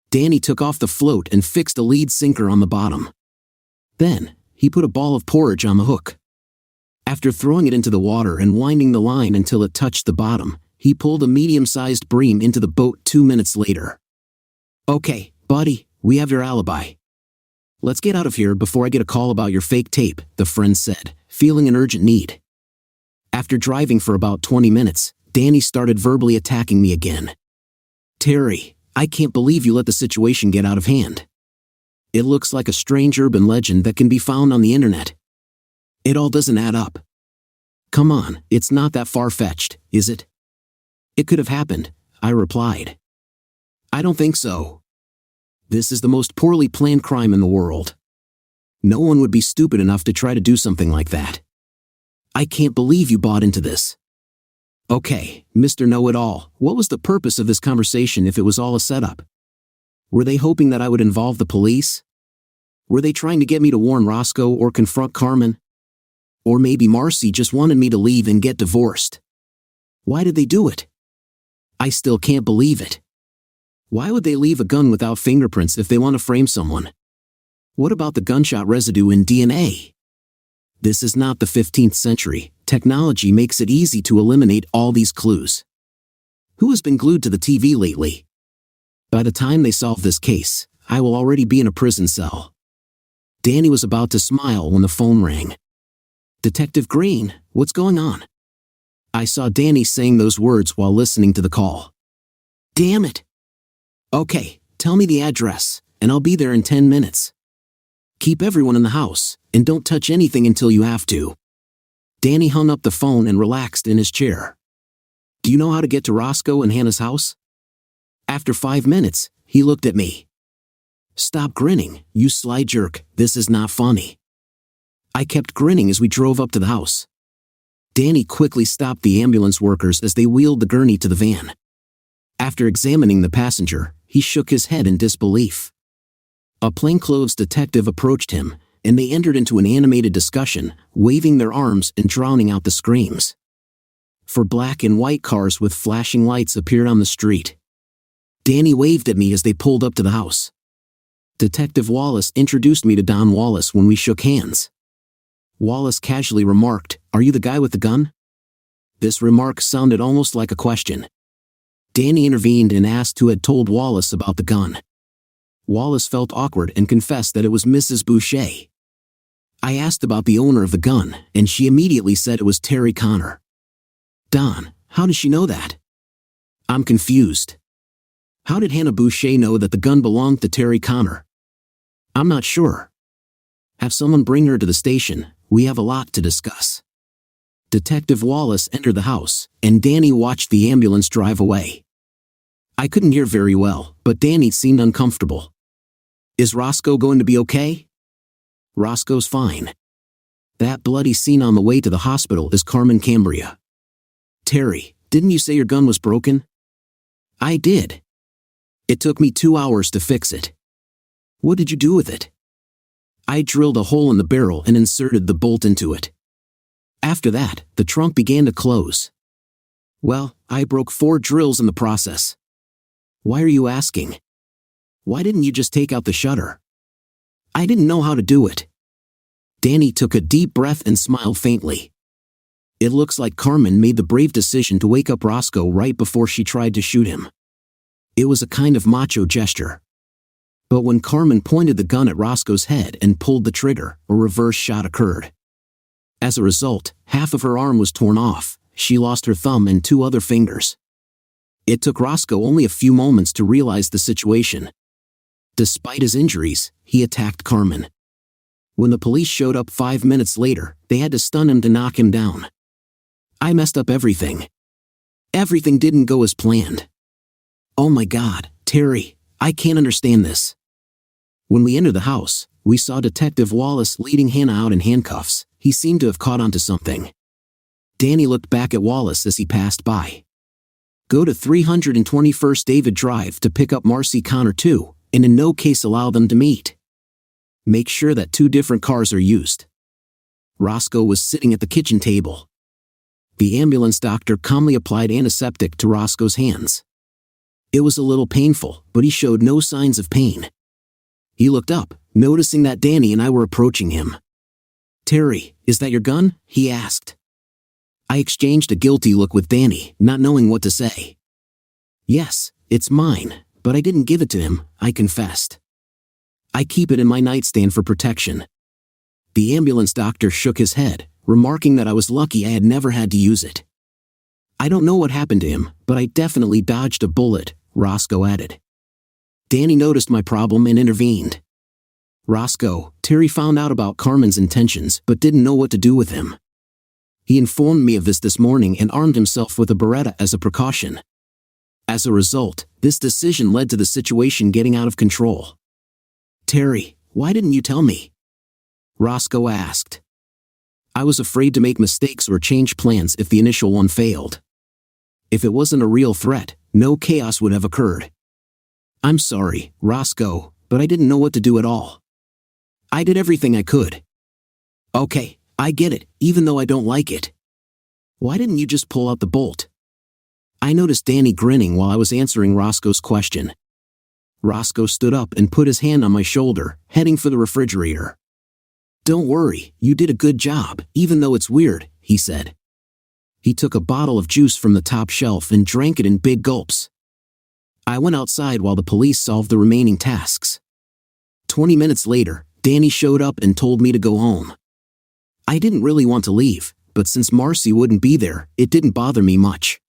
Danny took off the float and fixed a lead sinker on the bottom. Then, he put a ball of porridge on the hook. After throwing it into the water and winding the line until it touched the bottom, he pulled a medium-sized bream into the boat 2 minutes later. Okay, buddy, we have your alibi. Let's get out of here before I get a call about your fake tape, the friend said, feeling an urgent need. After driving for about 20 minutes, Danny started verbally attacking me again. Terry, I can't believe you let the situation get out of hand. It looks like a strange urban legend that can be found on the internet. It all doesn't add up. Come on, it's not that far-fetched, is it? It could have happened, I replied. I don't think so. This is the most poorly planned crime in the world. No one would be stupid enough to try to do something like that. I can't believe you bought into this. Okay, Mr. Know-It-All, what was the purpose of this conversation if it was all a setup? Were they hoping that I would involve the police? Were they trying to get me to warn Roscoe or confront Carmen? Or maybe Marcy just wanted me to leave and get divorced. Why did they do it? I still can't believe it. Why would they leave a gun without fingerprints if they want to frame someone? What about the gunshot residue in DNA? This is not the 15th century. Technology makes it easy to eliminate all these clues. Who has been glued to the TV lately? By the time they solve this case, I will already be in a prison cell. Danny was about to smile when the phone rang. Detective Green, what's going on? I saw Danny saying those words while listening to the call. Damn it. Okay, tell me the address, and I'll be there in 10 minutes. Keep everyone in the house, and don't touch anything until you have to. Danny hung up the phone and relaxed in his chair. Do you know how to get to Roscoe and Hannah's house? After 5 minutes, he looked at me. Stop grinning, you sly jerk, this is not funny. I kept grinning as we drove up to the house. Danny quickly stopped the ambulance workers as they wheeled the gurney to the van. After examining the passenger, he shook his head in disbelief. A plainclothes detective approached him, and they entered into an animated discussion, waving their arms and drowning out the screams. 4 black and white cars with flashing lights appeared on the street. Danny waved at me as they pulled up to the house. Detective Wallace introduced me to Don Wallace when we shook hands. Wallace casually remarked, "Are you the guy with the gun?" This remark sounded almost like a question. Danny intervened and asked who had told Wallace about the gun. Wallace felt awkward and confessed that it was Mrs. Boucher. I asked about the owner of the gun, and she immediately said it was Terry Connor. Don, how does she know that? I'm confused. How did Hannah Boucher know that the gun belonged to Terry Connor? I'm not sure. Have someone bring her to the station, we have a lot to discuss. Detective Wallace entered the house, and Danny watched the ambulance drive away. I couldn't hear very well, but Danny seemed uncomfortable. Is Roscoe going to be okay? Roscoe's fine. That bloody scene on the way to the hospital is Carmen Cambria. Terry, didn't you say your gun was broken? I did. It took me 2 hours to fix it. What did you do with it? I drilled a hole in the barrel and inserted the bolt into it. After that, the trunk began to close. Well, I broke 4 drills in the process. Why are you asking? Why didn't you just take out the shutter? I didn't know how to do it. Danny took a deep breath and smiled faintly. It looks like Carmen made the brave decision to wake up Roscoe right before she tried to shoot him. It was a kind of macho gesture. But when Carmen pointed the gun at Roscoe's head and pulled the trigger, a reverse shot occurred. As a result, half of her arm was torn off. She lost her thumb and 2 other fingers. It took Roscoe only a few moments to realize the situation. Despite his injuries, he attacked Carmen. When the police showed up 5 minutes later, they had to stun him to knock him down. I messed up everything. Everything didn't go as planned. Oh my God, Terry, I can't understand this. When we entered the house, we saw Detective Wallace leading Hannah out in handcuffs. He seemed to have caught onto something. Danny looked back at Wallace as he passed by. Go to 321st David Drive to pick up Marcy Connor too, and in no case allow them to meet. Make sure that 2 different cars are used. Roscoe was sitting at the kitchen table. The ambulance doctor calmly applied antiseptic to Roscoe's hands. It was a little painful, but he showed no signs of pain. He looked up, noticing that Danny and I were approaching him. Terry, is that your gun? He asked. I exchanged a guilty look with Danny, not knowing what to say. Yes, it's mine, but I didn't give it to him, I confessed. I keep it in my nightstand for protection. The ambulance doctor shook his head, remarking that I was lucky I had never had to use it. I don't know what happened to him, but I definitely dodged a bullet, Roscoe added. Danny noticed my problem and intervened. Roscoe, Terry found out about Carmen's intentions but didn't know what to do with him. He informed me of this morning and armed himself with a Beretta as a precaution. As a result, this decision led to the situation getting out of control. Terry, why didn't you tell me? Roscoe asked. I was afraid to make mistakes or change plans if the initial one failed. If it wasn't a real threat, no chaos would have occurred. I'm sorry, Roscoe, but I didn't know what to do at all. I did everything I could. Okay, I get it, even though I don't like it. Why didn't you just pull out the bolt? I noticed Danny grinning while I was answering Roscoe's question. Roscoe stood up and put his hand on my shoulder, heading for the refrigerator. Don't worry, you did a good job, even though it's weird, he said. He took a bottle of juice from the top shelf and drank it in big gulps. I went outside while the police solved the remaining tasks. 20 minutes later, Danny showed up and told me to go home. I didn't really want to leave, but since Marcy wouldn't be there, it didn't bother me much.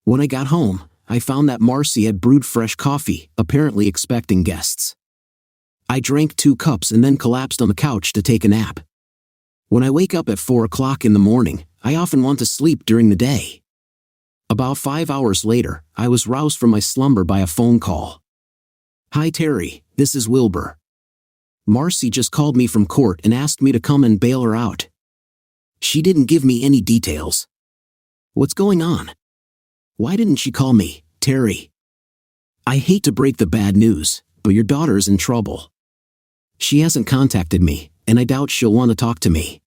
When I got home, I found that Marcy had brewed fresh coffee, apparently expecting guests. I drank 2 cups and then collapsed on the couch to take a nap. When I wake up at 4 o'clock in the morning, I often want to sleep during the day. About 5 hours later, I was roused from my slumber by a phone call. Hi Terry, this is Wilbur. Marcy just called me from court and asked me to come and bail her out. She didn't give me any details. What's going on? Why didn't she call me, Terry? I hate to break the bad news, but your daughter's in trouble. She hasn't contacted me, and I doubt she'll want to talk to me.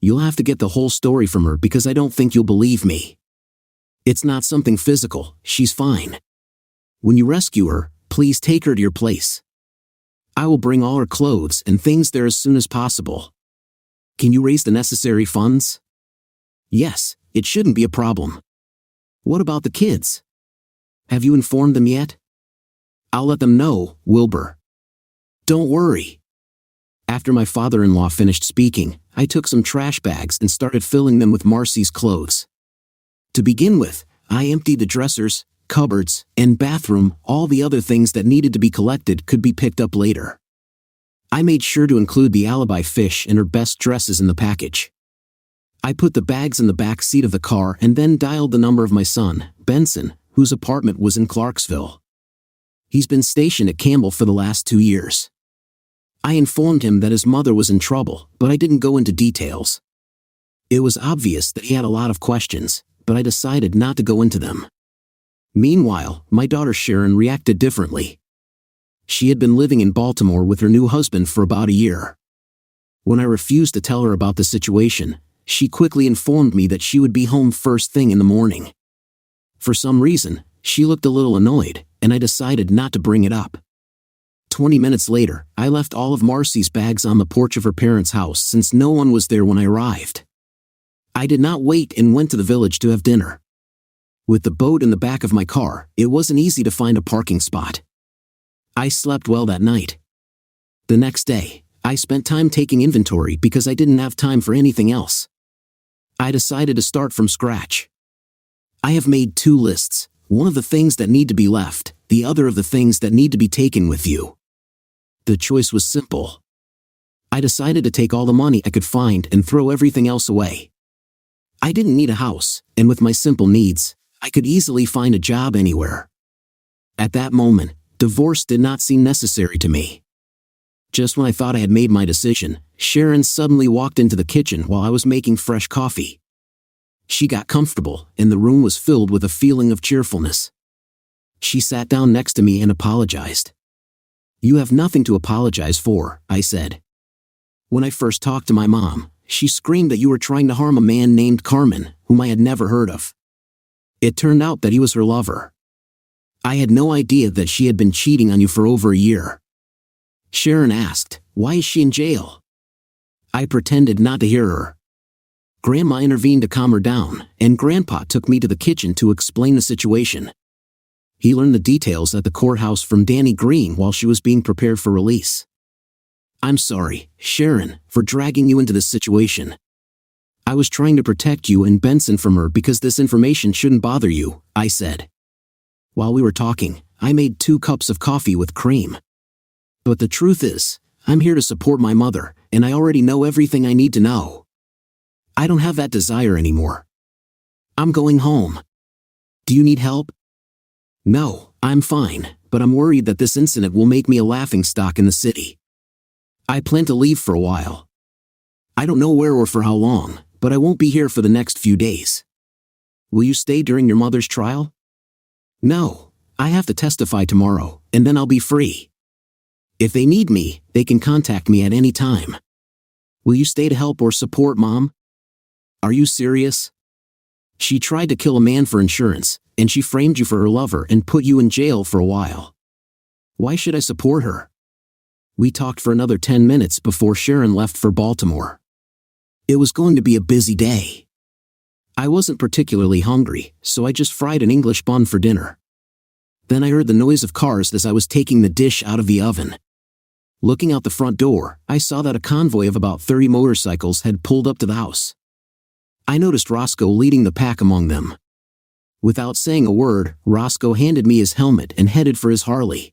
You'll have to get the whole story from her because I don't think you'll believe me. It's not something physical, she's fine. When you rescue her, please take her to your place. I will bring all her clothes and things there as soon as possible. Can you raise the necessary funds? Yes, it shouldn't be a problem. What about the kids? Have you informed them yet? I'll let them know, Wilbur. Don't worry. After my father-in-law finished speaking, I took some trash bags and started filling them with Marcy's clothes. To begin with, I emptied the dressers, cupboards, and bathroom. All the other things that needed to be collected could be picked up later. I made sure to include the alibi fish and her best dresses in the package. I put the bags in the back seat of the car and then dialed the number of my son, Benson, whose apartment was in Clarksville. He's been stationed at Campbell for the last 2 years. I informed him that his mother was in trouble, but I didn't go into details. It was obvious that he had a lot of questions, but I decided not to go into them. Meanwhile, my daughter Sharon reacted differently. She had been living in Baltimore with her new husband for about a year. When I refused to tell her about the situation, she quickly informed me that she would be home first thing in the morning. For some reason, she looked a little annoyed, and I decided not to bring it up. 20 minutes later, I left all of Marcy's bags on the porch of her parents' house since no one was there when I arrived. I did not wait and went to the village to have dinner. With the boat in the back of my car, it wasn't easy to find a parking spot. I slept well that night. The next day, I spent time taking inventory because I didn't have time for anything else. I decided to start from scratch. I have made 2 lists, one of the things that need to be left, the other of the things that need to be taken with you. The choice was simple. I decided to take all the money I could find and throw everything else away. I didn't need a house, and with my simple needs, I could easily find a job anywhere. At that moment, divorce did not seem necessary to me. Just when I thought I had made my decision, Sharon suddenly walked into the kitchen while I was making fresh coffee. She got comfortable, and the room was filled with a feeling of cheerfulness. She sat down next to me and apologized. "You have nothing to apologize for," I said. "When I first talked to my mom, she screamed that you were trying to harm a man named Carmen, whom I had never heard of. It turned out that he was her lover. I had no idea that she had been cheating on you for over a year." Sharon asked, "Why is she in jail?" I pretended not to hear her. Grandma intervened to calm her down, and Grandpa took me to the kitchen to explain the situation. He learned the details at the courthouse from Danny Green while she was being prepared for release. "I'm sorry, Sharon, for dragging you into this situation. I was trying to protect you and Benson from her because this information shouldn't bother you," I said. While we were talking, I made 2 cups of coffee with cream. "But the truth is, I'm here to support my mother, and I already know everything I need to know. I don't have that desire anymore. I'm going home. Do you need help?" "No, I'm fine, but I'm worried that this incident will make me a laughingstock in the city. I plan to leave for a while. I don't know where or for how long, but I won't be here for the next few days. Will you stay during your mother's trial?" "No, I have to testify tomorrow, and then I'll be free. If they need me, they can contact me at any time. Will you stay to help or support Mom?" "Are you serious? She tried to kill a man for insurance, and she framed you for her lover and put you in jail for a while. Why should I support her?" We talked for another 10 minutes before Sharon left for Baltimore. It was going to be a busy day. I wasn't particularly hungry, so I just fried an English bun for dinner. Then I heard the noise of cars as I was taking the dish out of the oven. Looking out the front door, I saw that a convoy of about 30 motorcycles had pulled up to the house. I noticed Roscoe leading the pack among them. Without saying a word, Roscoe handed me his helmet and headed for his Harley.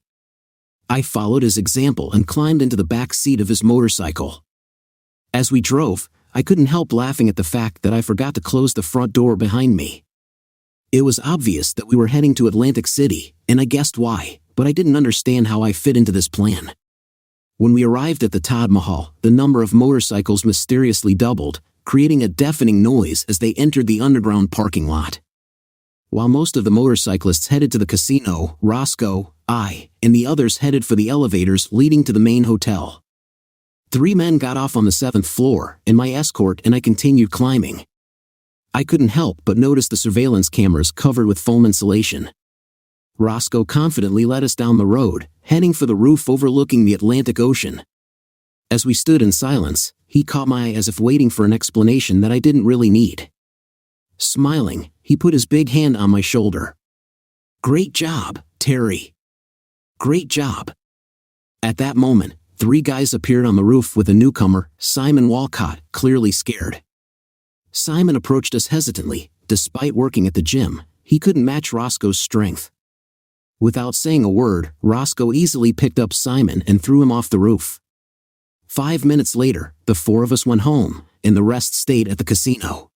I followed his example and climbed into the back seat of his motorcycle. As we drove, I couldn't help laughing at the fact that I forgot to close the front door behind me. It was obvious that we were heading to Atlantic City, and I guessed why, but I didn't understand how I fit into this plan. When we arrived at the Taj Mahal, the number of motorcycles mysteriously doubled, creating a deafening noise as they entered the underground parking lot. While most of the motorcyclists headed to the casino, Roscoe, I, and the others headed for the elevators leading to the main hotel. 3 men got off on the 7th floor, and my escort and I continued climbing. I couldn't help but notice the surveillance cameras covered with foam insulation. Roscoe confidently led us down the road, heading for the roof overlooking the Atlantic Ocean. As we stood in silence, he caught my eye as if waiting for an explanation that I didn't really need. Smiling, he put his big hand on my shoulder. "Great job, Terry. Great job." At that moment, 3 guys appeared on the roof with a newcomer, Simon Walcott, clearly scared. Simon approached us hesitantly. Despite working at the gym, he couldn't match Roscoe's strength. Without saying a word, Roscoe easily picked up Simon and threw him off the roof. 5 minutes later, the 4 of us went home, and the rest stayed at the casino.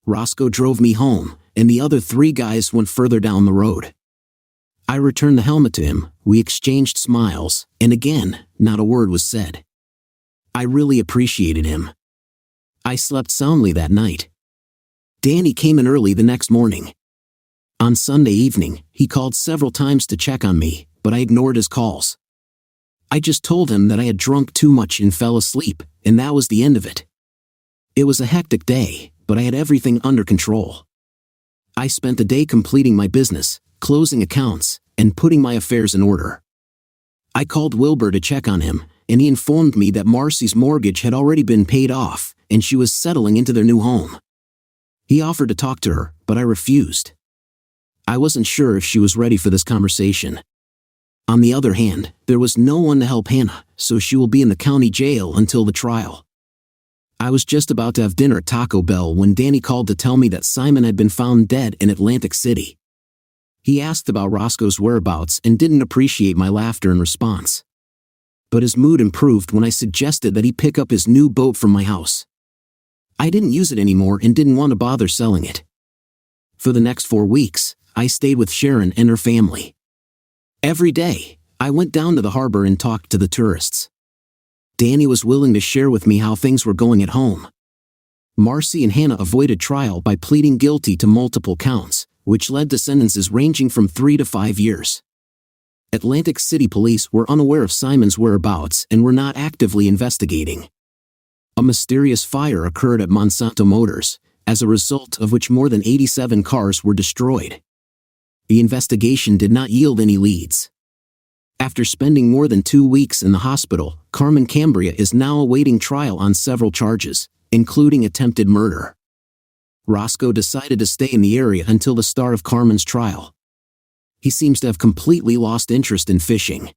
Roscoe drove me home, and the other 3 guys went further down the road. I returned the helmet to him, we exchanged smiles, and again, not a word was said. I really appreciated him. I slept soundly that night. Danny came in early the next morning. On Sunday evening, he called several times to check on me, but I ignored his calls. I just told him that I had drunk too much and fell asleep, and that was the end of it. It was a hectic day, but I had everything under control. I spent the day completing my business, closing accounts, and putting my affairs in order. I called Wilbur to check on him, and he informed me that Marcy's mortgage had already been paid off, and she was settling into their new home. He offered to talk to her, but I refused. I wasn't sure if she was ready for this conversation. On the other hand, there was no one to help Hannah, so she will be in the county jail until the trial. I was just about to have dinner at Taco Bell when Danny called to tell me that Simon had been found dead in Atlantic City. He asked about Roscoe's whereabouts and didn't appreciate my laughter in response. But his mood improved when I suggested that he pick up his new boat from my house. I didn't use it anymore and didn't want to bother selling it. For the next 4 weeks, I stayed with Sharon and her family. Every day, I went down to the harbor and talked to the tourists. Danny was willing to share with me how things were going at home. Marcy and Hannah avoided trial by pleading guilty to multiple counts, which led to sentences ranging from 3 to 5 years. Atlantic City police were unaware of Simon's whereabouts and were not actively investigating. A mysterious fire occurred at Monsanto Motors, as a result of which more than 87 cars were destroyed. The investigation did not yield any leads. After spending more than 2 weeks in the hospital, Carmen Cambria is now awaiting trial on several charges, including attempted murder. Roscoe decided to stay in the area until the start of Carmen's trial. He seems to have completely lost interest in fishing.